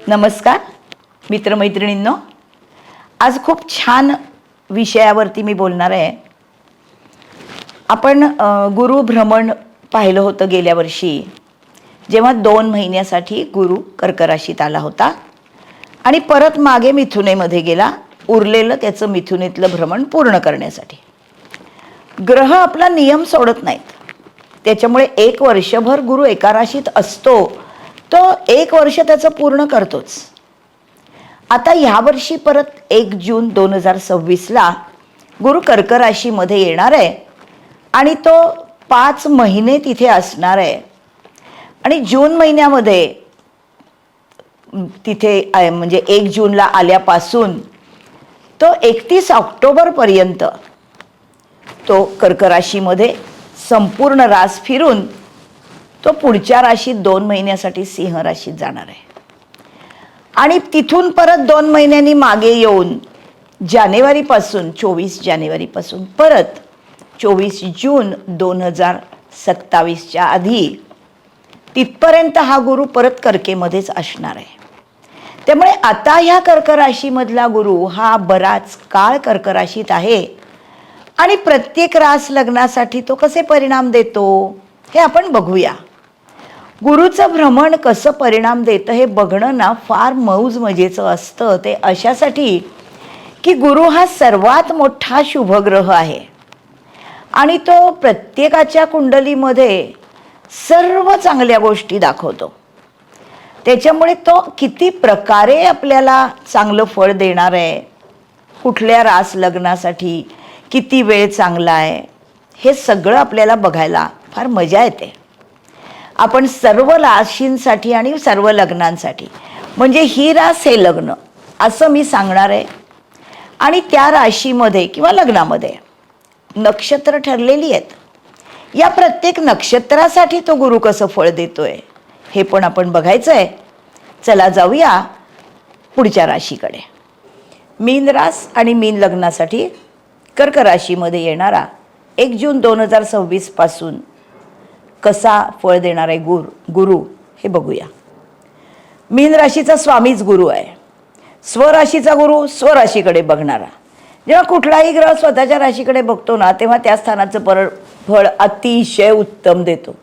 नमस्कार मित्रमैत्रिणींनो, आज खूप छान विषयावरती मी बोलणार आहे. आपण गुरु भ्रमण पाहिलं होतं गेल्या वर्षी, जेव्हा 2 महिन्यासाठी गुरु कर्क राशीत आला होता आणि परत मागे मिथुनेमध्ये गेला, उरलेलं त्याचं मिथुनेतलं भ्रमण पूर्ण करण्यासाठी. ग्रह आपला नियम सोडत नाहीत, त्याच्यामुळे 1 वर्षभर गुरु एका राशीत असतो, तो 1 वर्ष त्याचं पूर्ण करतोच. आता ह्या वर्षी परत 1 जून 2026ला गुरु कर्क राशीमध्ये येणार आहे आणि तो 5 महिने तिथे असणार आहे. आणि जून महिन्यामध्ये तिथे म्हणजे 1 जूनला आल्यापासून तो 31 ऑक्टोबरपर्यंत तो कर्क राशीमध्ये संपूर्ण रास फिरून तो पुढच्या राशीत 2 महिन्यासाठी सिंह राशीत जाणार आहे. आणि तिथून परत 2 महिन्यांनी मागे येऊन जानेवारीपासून 24 जानेवारीपासून परत 24 जून 2027च्या आधी तिथपर्यंत हा गुरु परत कर्केमध्येच असणार आहे. त्यामुळे आता ह्या कर्क राशीमधला गुरु हा बराच काळ कर्क राशीत आहे आणि प्रत्येक रास लग्नासाठी तो कसे परिणाम देतो हे आपण बघूया. गुरुचं भ्रमण कसं परिणाम देतं हे बघणं ना फार मौज मजेचं असतं. ते अशासाठी की गुरु हा सर्वात मोठा शुभग्रह आहे आणि तो प्रत्येकाच्या कुंडलीमध्ये सर्व चांगल्या गोष्टी दाखवतो. त्याच्यामुळे तो किती प्रकारे आपल्याला चांगलं फळ देणार आहे, कुठल्या रास लग्नासाठी किती वेळ चांगला आहे, हे सगळं आपल्याला बघायला फार मजा येते. आपण सर्व राशींसाठी आणि सर्व लग्नांसाठी, म्हणजे ही रास हे लग्न असं मी सांगणार आहे. आणि त्या राशीमध्ये किंवा लग्नामध्ये नक्षत्र ठरलेली आहेत. या प्रत्येक नक्षत्रासाठी तो गुरु कसं फळ देतोय हे पण आपण बघायचं आहे. चला जाऊया पुढच्या राशीकडे. मीन रास आणि मीन लग्नासाठी कर्क राशीमध्ये येणारा 1 जून 2026 पासून कसा फळ देणार आहे गुरु हे बघूया. मीन राशीचा स्वामीच गुरु आहे. स्वराशीचा गुरु स्वराशीकडे बघणारा. जेव्हा कुठलाही ग्रह स्वतःच्या राशीकडे बघतो ना, तेव्हा त्या स्थानाचं फळ अतिशय उत्तम देतो.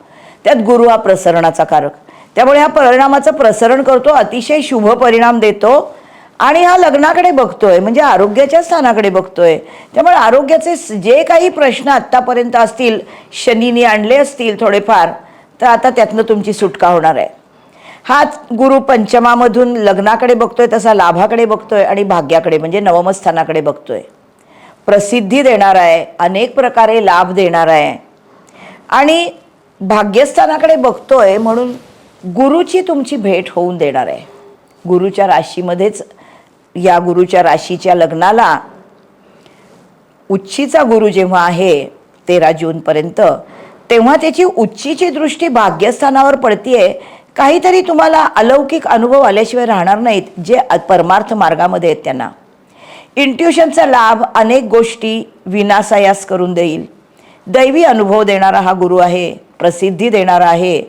त्यात गुरु हा प्रसरणाचा कारक, त्यामुळे हा परिणामाचं प्रसरण करतो, अतिशय शुभ परिणाम देतो. आणि हा लग्नाकडे बघतोय म्हणजे आरोग्याच्या स्थानाकडे बघतोय. त्यामुळे आरोग्याचे जे काही प्रश्न आत्तापर्यंत असतील, शनीने आणले असतील थोडेफार, तर आता त्यातनं तुमची सुटका होणार आहे. हाच गुरु पंचमामधून लग्नाकडे बघतोय, तसा लाभाकडे बघतोय आणि भाग्याकडे म्हणजे नवमस्थानाकडे बघतोय. प्रसिद्धी देणार आहे, अनेक प्रकारे लाभ देणार आहे आणि भाग्यस्थानाकडे बघतोय म्हणून गुरुची तुमची भेट होऊन देणार आहे. गुरुच्या राशीमध्येच, या गुरुच्या राशीच्या लग्नाला उच्चीचा गुरु जेव्हा आहे 13 जूनपर्यंत, तेव्हा त्याची उच्चीची दृष्टी भाग्यस्थानावर पडतीये. काहीतरी तुम्हाला अलौकिक अनुभव आल्याशिवाय राहणार नाहीत, जे परमार्थ मार्गामध्ये आहेत त्यांना. इंट्युशनचा लाभ अनेक गोष्टी विनासायास करून देईल. दैवी अनुभव देणारा हा गुरु आहे, प्रसिद्धी देणारा आहे.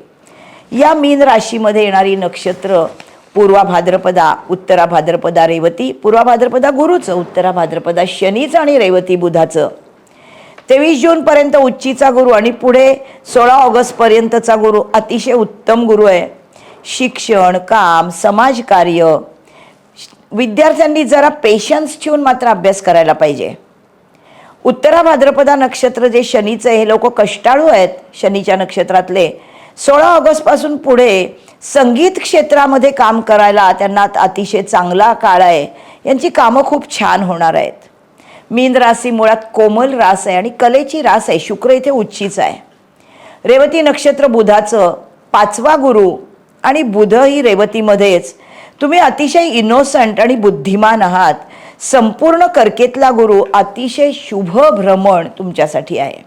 या मीन राशीमध्ये येणारी नक्षत्र पूर्वा भाद्रपदा, उत्तरा भाद्रपदा रेवती. पूर्वा भाद्रपदा गुरुचं, उत्तरा भाद्रपदा शनीचं आणि रेवती बुधाचं. 23 जूनपर्यंत उच्चीचा गुरु आणि पुढे 16 ऑगस्टपर्यंतचा गुरु अतिशय उत्तम गुरु आहे. शिक्षण, काम, समाजकार्य, विद्यार्थ्यांनी जरा पेशन्स ठेवून मात्र अभ्यास करायला पाहिजे. उत्तरा भाद्रपदा नक्षत्र जे शनीचं आहे, हे लोक कष्टाळू आहेत शनीच्या नक्षत्रातले. 16 ऑगस्टपासून पुढे संगीत क्षेत्रामध्ये काम करायला त्यांना अतिशय चांगला काळ आहे. यांची कामं खूप छान होणार आहेत. मीन राशी मुळात कोमल रास आहे आणि कलेची रास आहे. शुक्र इथे उच्चीच आहे. रेवती नक्षत्र बुधाचं 5वा गुरु आणि बुध ही रेवतीमध्येच. तुम्ही अतिशय इनोसंट आणि बुद्धिमान आहात. संपूर्ण कर्केतला गुरु अतिशय शुभ भ्रमण तुमच्यासाठी आहे.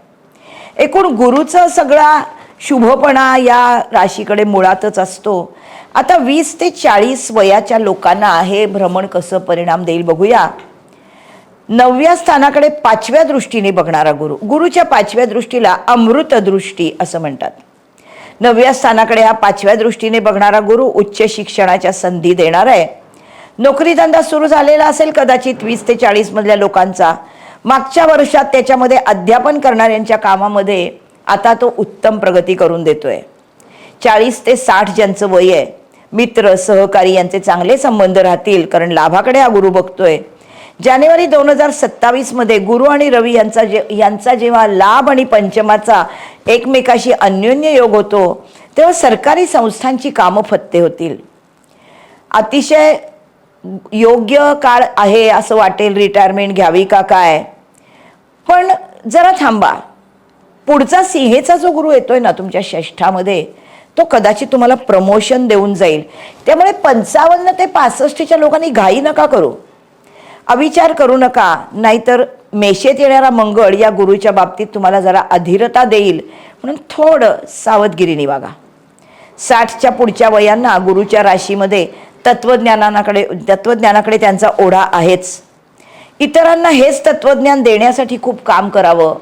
एकूण गुरुचं सगळा शुभपणा या राशीकडे मुळातच असतो. आता 20 ते 40 वयाच्या लोकांना हे भ्रमण कसं परिणाम देईल बघूया. 9व्या स्थानाकडे 5व्या दृष्टीने बघणारा गुरु, गुरुच्या 5व्या दृष्टीला अमृत दृष्टी असं म्हणतात. 9व्या स्थानाकडे हा 5व्या दृष्टीने बघणारा गुरु उच्च शिक्षणाच्या संधी देणार आहे. नोकरी धंदा सुरू झालेला असेल कदाचित 20 ते 40 मधल्या लोकांचा. मागच्या वर्षात त्याच्यामध्ये अध्यापन करणाऱ्यांच्या कामामध्ये आता तो उत्तम प्रगती करून देतोय. 40 ते 60 ज्यांचं वय आहे, मित्र सहकारी यांचे चांगले संबंध राहतील, कारण लाभाकडे हा गुरु बघतोय. जानेवारी 2027 मध्ये गुरु आणि रवी यांचा जेव्हा लाभ आणि पंचमाचा एकमेकाशी अन्योन्य योग होतो, तेव्हा सरकारी संस्थांची कामं फत्ते होतील. अतिशय योग्य काळ आहे असं वाटेल, रिटायरमेंट घ्यावी का काय. पण जरा थांबा, पुढचा सिंहेचा जो गुरु येतोय ना तुमच्या षष्ठामध्ये, तो कदाचित तुम्हाला प्रमोशन देऊन जाईल. त्यामुळे 55 ते 65च्या लोकांनी घाई नका करू, अविचार करू नका, नाहीतर मेषेत येणारा मंगळ या गुरुच्या बाबतीत तुम्हाला जरा अधीरता देईल. म्हणून थोडं सावधगिरीने वागा. 60च्या पुढच्या वयांना गुरुच्या राशीमध्ये तत्वज्ञानाकडे त्यांचा ओढा आहेच. इतरांना हेच तत्वज्ञान देण्यासाठी खूप काम करावं,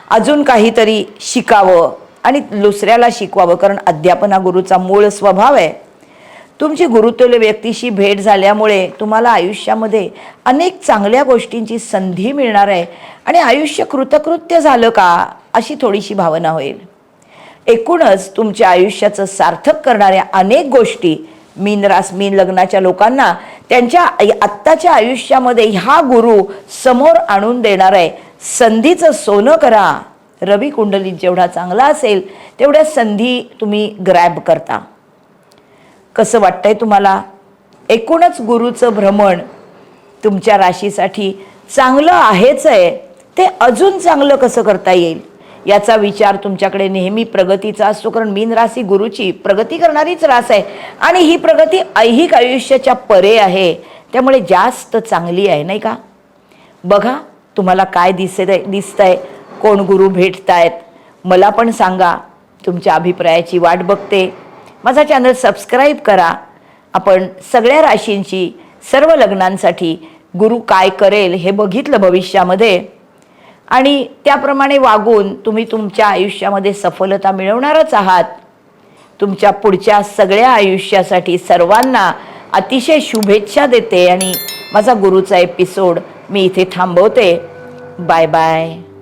अजून काहीतरी शिकावं आणि दुसऱ्याला शिकवावं, कारण अध्यापन हा गुरुचा मूळ स्वभाव आहे. तुमची गुरुतुल्य व्यक्तीशी भेट झाल्यामुळे तुम्हाला आयुष्यामध्ये अनेक चांगल्या गोष्टींची संधी मिळणार आहे आणि आयुष्य कृतकृत्य झालं का अशी थोडीशी भावना होईल. एकूणच तुमच्या आयुष्याचं सार्थक करणाऱ्या अनेक गोष्टी मीन लग्नाच्या लोकांना त्यांच्या आत्ताच्या आयुष्यामध्ये ह्या गुरु समोर आणून देणार आहे. संधीचं सोनं करा. रवी कुंडलीत जेवढा चांगला असेल तेवढ्या संधी तुम्ही ग्रॅब करता. कसं वाटतंय तुम्हाला? एकूणच गुरुचं भ्रमण तुमच्या राशीसाठी चांगलं आहेच आहे, ते अजून चांगलं कसं करता येईल याचा विचार तुमच्याकडे नेहमी प्रगतीचा असतो, कारण मीन राशी गुरुची प्रगती करणारीच रास आहे आणि ही प्रगती ऐहिक आयुष्याच्या परे आहे, त्यामुळे जास्त चांगली आहे, नाही का? बघा तुम्हाला काय दिसतंय, कोण गुरु भेटतायत, मला पण सांगा. तुमच्या अभिप्रायाची वाट बघते. माझा चॅनल सबस्क्राईब करा. आपण सगळ्या राशींची सर्व लग्नांसाठी गुरु काय करेल हे बघितलं भविष्यामध्ये आणि त्याप्रमाणे वागून तुम्ही तुमच्या आयुष्यामध्ये सफलता मिळवणारच आहात. तुमच्या पुढच्या सगळ्या आयुष्यासाठी सर्वांना अतिशय शुभेच्छा देते आणि माझा गुरुचा एपिसोड मी इथे थांबवते. Bye bye.